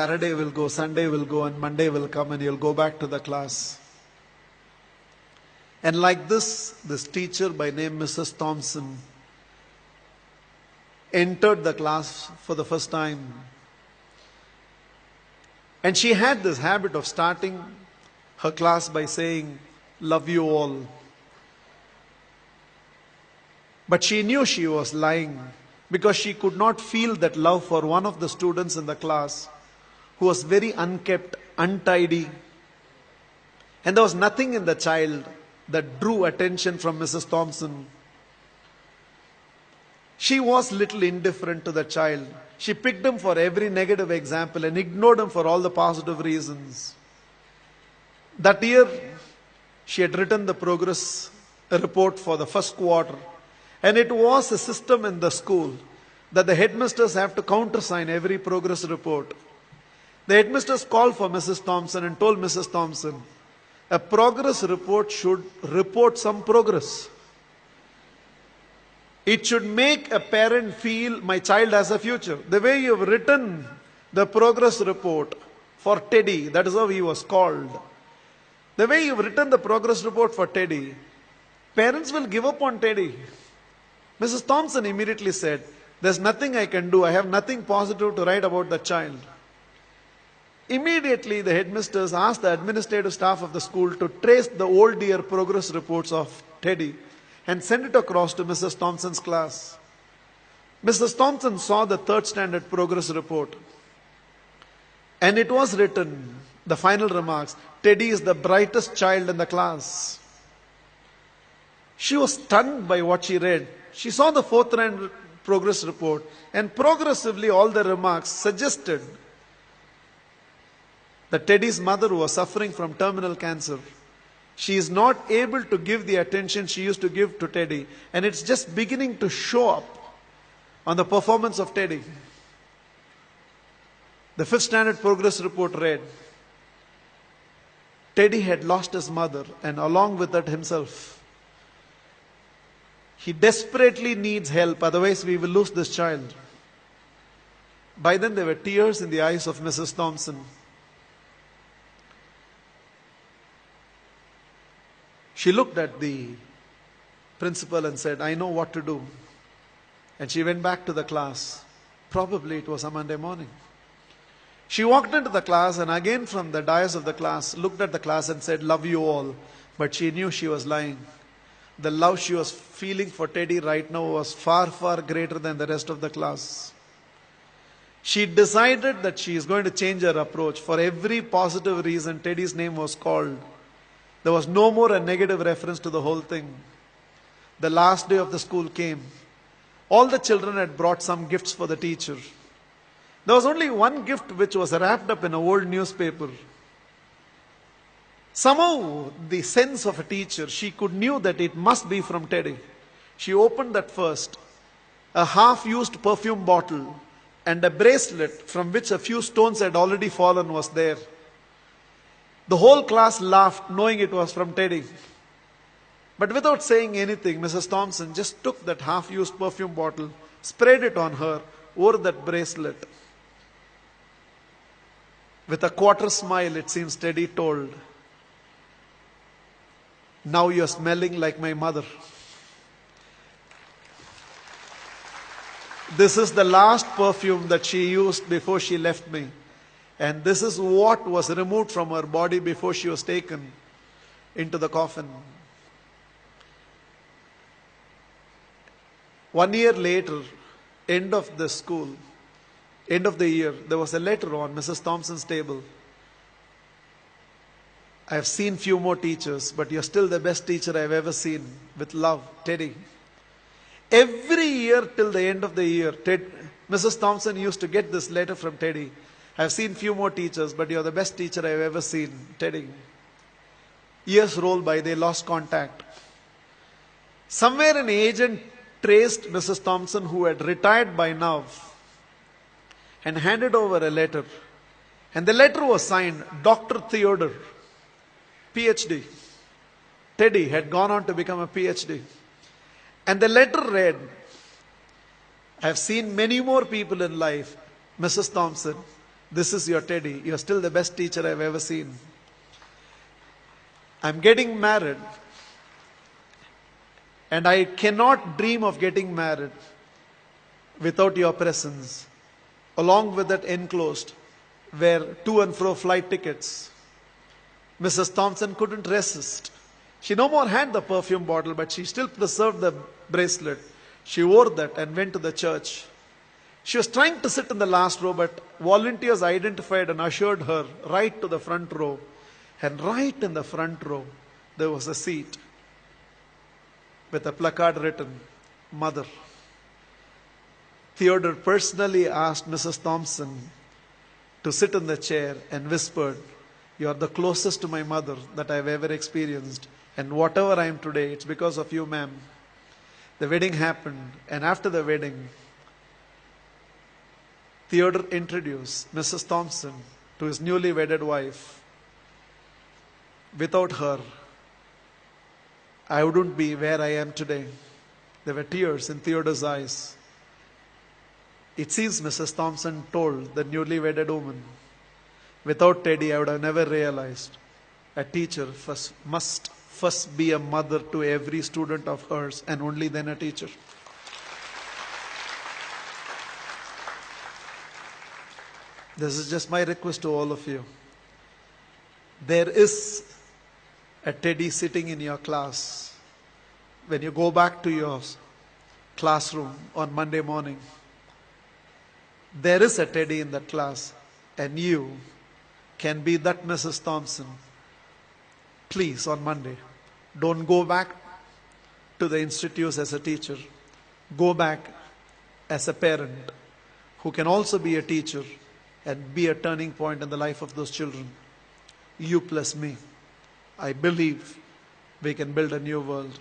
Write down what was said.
Saturday will go, Sunday will go, and Monday will come, and you'll go back to the class. And like this teacher by name Mrs. Thompson entered the class for the first time. And she had this habit of starting her class by saying, "Love you all." But she knew she was lying, because she could not feel that love for one of the students in the class who was very unkept, untidy. And there was nothing in the child that drew attention from Mrs. Thompson. She was little indifferent to the child. She picked him for every negative example and ignored him for all the positive reasons. That year, she had written the progress report for the first quarter. And it was a system in the school that the headmasters have to countersign every progress report. The headmasters called for Mrs. Thompson and told Mrs. Thompson, a progress report should report some progress. It should make a parent feel my child has a future. The way you've written the progress report for Teddy, that is how he was called. The way you've written the progress report for Teddy, parents will give up on Teddy. Mrs. Thompson immediately said, there's nothing I can do. I have nothing positive to write about the child. Immediately, the headmasters asked the administrative staff of the school to trace the old year progress reports of Teddy and send it across to Mrs. Thompson's class. Mrs. Thompson saw the third standard progress report. And it was written, the final remarks, Teddy is the brightest child in the class. She was stunned by what she read. She saw the fourth round progress report, and progressively all the remarks suggested that Teddy's mother was suffering from terminal cancer. She is not able to give the attention she used to give to Teddy, and it's just beginning to show up on the performance of Teddy. The fifth standard progress report read, Teddy had lost his mother and along with that himself. He desperately needs help, otherwise we will lose this child. By then there were tears in the eyes of Mrs. Thompson. She looked at the principal and said, I know what to do. And she went back to the class. Probably it was a Monday morning. She walked into the class and again from the dais of the class, looked at the class and said, love you all. But she knew she was lying. The love she was feeling for Teddy right now was far, far greater than the rest of the class. She decided that she is going to change her approach. For every positive reason, Teddy's name was called. There was no more a negative reference to the whole thing. The last day of the school came. All the children had brought some gifts for the teacher. There was only one gift which was wrapped up in an old newspaper. Somehow, the sense of a teacher, she knew that it must be from Teddy. She opened that first. A half-used perfume bottle and a bracelet from which a few stones had already fallen was there. The whole class laughed, knowing it was from Teddy. But without saying anything, Mrs. Thompson just took that half-used perfume bottle, sprayed it on her, wore that bracelet. With a quarter smile, it seems Teddy told, now you're smelling like my mother. This is the last perfume that she used before she left me. And this is what was removed from her body before she was taken into the coffin. 1 year later, end of the school, end of the year, there was a letter on Mrs. Thompson's table. I have seen few more teachers, but you're still the best teacher I've ever seen. With love, Teddy. Every year till the end of the year, Mrs. Thompson used to get this letter from Teddy. I've seen few more teachers, but you're the best teacher I've ever seen, Teddy. Years rolled by, they lost contact. Somewhere an agent traced Mrs. Thompson, who had retired by now, and handed over a letter. And the letter was signed, Dr. Theodore, PhD. Teddy had gone on to become a PhD. And the letter read, I have seen many more people in life, Mrs. Thompson. This is your Teddy. You're still the best teacher I've ever seen. I'm getting married, and I cannot dream of getting married without your presence. Along with that enclosed were to and fro flight tickets. Mrs. Thompson couldn't resist. She no more had the perfume bottle, but she still preserved the bracelet. She wore that and went to the church. She was trying to sit in the last row, but volunteers identified and ushered her right to the front row. And right in the front row, there was a seat with a placard written, Mother. Theodore personally asked Mrs. Thompson to sit in the chair and whispered, "You are the closest to my mother that I've ever experienced. And whatever I am today, it's because of you, ma'am." The wedding happened, and after the wedding, Theodore introduced Mrs. Thompson to his newly wedded wife. Without her, I wouldn't be where I am today. There were tears in Theodore's eyes. It seems Mrs. Thompson told the newly wedded woman, "Without Teddy, I would have never realized a teacher must first be a mother to every student of hers, and only then a teacher." This is just my request to all of you. There is a Teddy sitting in your class. When you go back to your classroom on Monday morning, there is a Teddy in that class, and you can be that Mrs. Thompson. Please, on Monday, don't go back to the institutes as a teacher. Go back as a parent who can also be a teacher and be a turning point in the life of those children. You plus me. I believe we can build a new world.